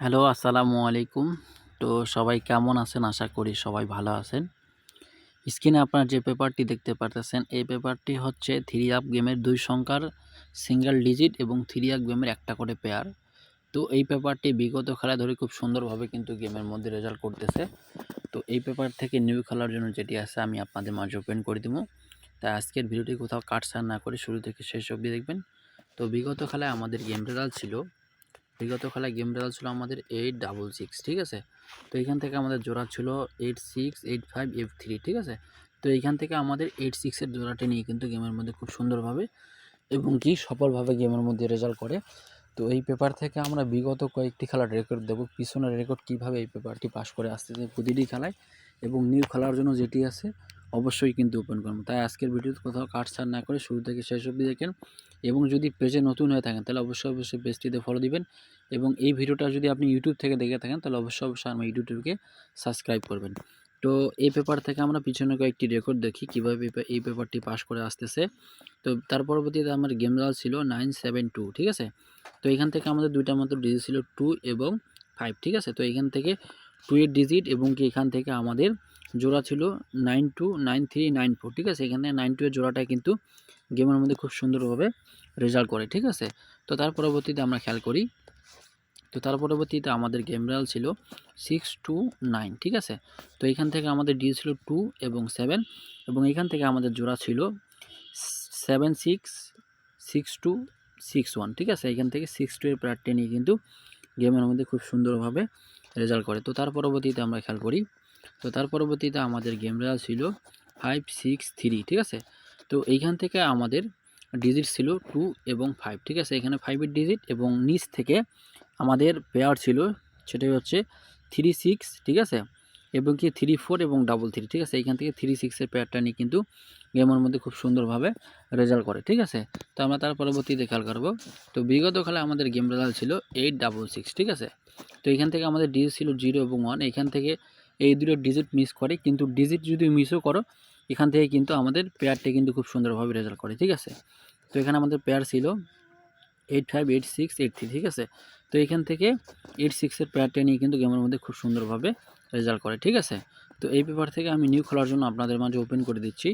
Hello, আসসালামু আলাইকুম। তো সবাই কেমন আছেন? আশা করি সবাই ভালো আছেন। স্ক্রিনে আপনারা যে পেপারটি দেখতে পারতেছেন, এই পেপারটি হচ্ছে 3 আপ গেমের 2 সংখ্যার সিঙ্গেল ডিজিট এবং 3 আপ গেমের একটা করে পেয়ার। তো এই পেপারটি বিগত খেলা ধরে খুব সুন্দরভাবে কিন্তু গেমের মধ্যে রেজাল্ট করতেছে। তো এই পেপার থেকে নিউ খেলার জন্য যেটি আছে আমি আপনাদের মাঝে ওপেন করে দিব। তাই আজকের ভিডিওটি কোথাও কাটছাড় না করে শুরু থেকে শেষ অবধি দেখবেন। তো বিগত খেলায় আমাদের গেম রেজাল্ট ছিল আমাদের 866, ঠিক আছে। তো এইখান থেকে আমাদের জোড়া ছিল 86, 85, F3, ঠিক আছে। তো এইখান থেকে আমাদের 86-এর জোড়াটি নিয়ে কিন্তু গেমের মধ্যে খুব সুন্দরভাবে এবং কি সফলভাবে গেমের মধ্যে রেজাল্ট করে। তো এই পেপার থেকে আমরা বিগত কয়েকটি খেলার রেকর্ড দেব, পিছনের রেকর্ড কিভাবে এই পেপারটি পাস করে আসতেছে প্রতিটি খেলায় এবং নিউ খেলার জন্য যেটি আছে অবশ্যই কিন্তু ওপেন করবো। তাই আজকের ভিডিওতে কোথাও কাটছাড় না করে শুরু থেকে শেষ অবধি দেখেন এবং যদি পেজে নতুন হয়ে থাকেন তাহলে অবশ্যই পেজটিতে ফলো দিবেন এবং এই ভিডিওটা যদি আপনি ইউটিউব থেকে দেখে থাকেন তাহলে অবশ্যই আমার ইউটিউবকে সাবস্ক্রাইব করবেন। তো এই পেপার থেকে আমরা পিছনে কয়েকটি রেকর্ড দেখি কীভাবে এই পেপারটি পাস করে আসতেছে। তো তার পরবর্তীতে আমার গেম রেজাল্ট ছিল 972, ঠিক আছে। তো এখান থেকে আমাদের দুইটা মাত্র ডিজিট ছিল 2 এবং 5, ঠিক আছে। তো এখান থেকে 2 এর ডিজিট এবং কি এখান থেকে আমাদের জোড়া ছিল 92, 93, 94, ঠিক আছে। এখানে 92 এর জোড়াটা কিন্তু গেমের মধ্যে খুব সুন্দরভাবে রেজাল্ট করে, ঠিক আছে। তো তার পরবর্তীতে আমরা খেয়াল করি। তো তার পরবর্তীতে আমাদের গেম রেজাল্ট ছিল 629, ঠিক আছে। তো এখান থেকে আমাদের ডি ছিল 2 এবং 7 এবং এখান থেকে আমাদের জোড়া ছিল 76, 62, 61, ঠিক আছে। এখান থেকে 62 এর প্রার্থী নিয়ে কিন্তু গেমের মধ্যে খুব সুন্দরভাবে রেজাল্ট করে। তো তার পরবর্তীতে আমরা খেয়াল করি। তো তার পরবর্তীতে আমাদের গেম রেজাল্ট ছিল 563, ঠিক আছে। তো এইখান থেকে আমাদের ডিজিট ছিল 2 এবং 5, ঠিক আছে। এখানে 5 এর ডিজিট এবং নিচ থেকে আমাদের পেয়ার ছিল সেটাই হচ্ছে 36, ঠিক আছে, এবং কি 34 এবং 33, ঠিক আছে। এইখান থেকে 36-এর পেয়ারটা নিয়ে কিন্তু গেমের মধ্যে খুব সুন্দরভাবে রেজাল্ট করে, ঠিক আছে। তো আমরা তার পরবর্তীতে খেয়াল করবো। তো বিগত খেলায় আমাদের গেম রেজাল্ট ছিল 866, ঠিক আছে। তো এখান থেকে আমাদের ডিজিট ছিল 0 এবং 1। এখান থেকে এই দুটো ডিজিট মিস করে, কিন্তু ডিজিট যদি মিসও করো এখান থেকে কিন্তু আমাদের পেয়ারটি কিন্তু খুব সুন্দরভাবে রেজাল্ট করে, ঠিক আছে। তো এখানে আমাদের পেয়ার ছিল 85, 86, 83, ঠিক আছে। তো এখান থেকে 86-এর পেয়ারটা নিয়ে কিন্তু গেমের মধ্যে খুব সুন্দরভাবে রেজাল্ট করে, ঠিক আছে। তো এই পেপার থেকে আমি নিউ খেলার জন্য আপনাদের মাঝে ওপেন করে দিচ্ছি।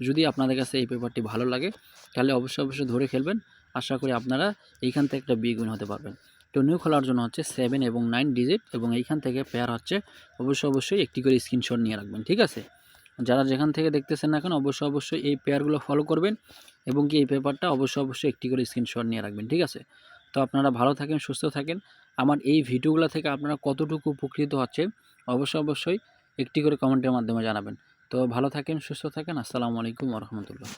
যদি আপনাদের কাছে এই পেপারটি ভালো লাগে তাহলে অবশ্যই ধরে খেলবেন। আশা করি আপনারা এইখান থেকে একটা বিগ উইন হতে পারবেন। তো নিউ খেলার জন্য হচ্ছে 7 এবং 9 ডিজিট এবং এইখান থেকে পেয়ার হচ্ছে অবশ্যই একটি করে স্ক্রিনশট নিয়ে রাখবেন, ঠিক আছে। যারা যেখান থেকে দেখতেছেন না কেন অবশ্যই এই পেয়ারগুলো ফলো করবেন এবং কি এই পেপারটা অবশ্যই একটি করে স্ক্রিনশট নিয়ে রাখবেন, ঠিক আছে। তো আপনারা ভালো থাকেন, সুস্থ থাকেন। আমার এই ভিডিওগুলো থেকে আপনারা কতটুকু উপকৃত হচ্ছে অবশ্যই একটি করে কমেন্টের মাধ্যমে জানাবেন। তো ভালো থাকেন, সুস্থ থাকেন। আসসালামু আলাইকুম ওয়া রাহমাতুল্লাহ।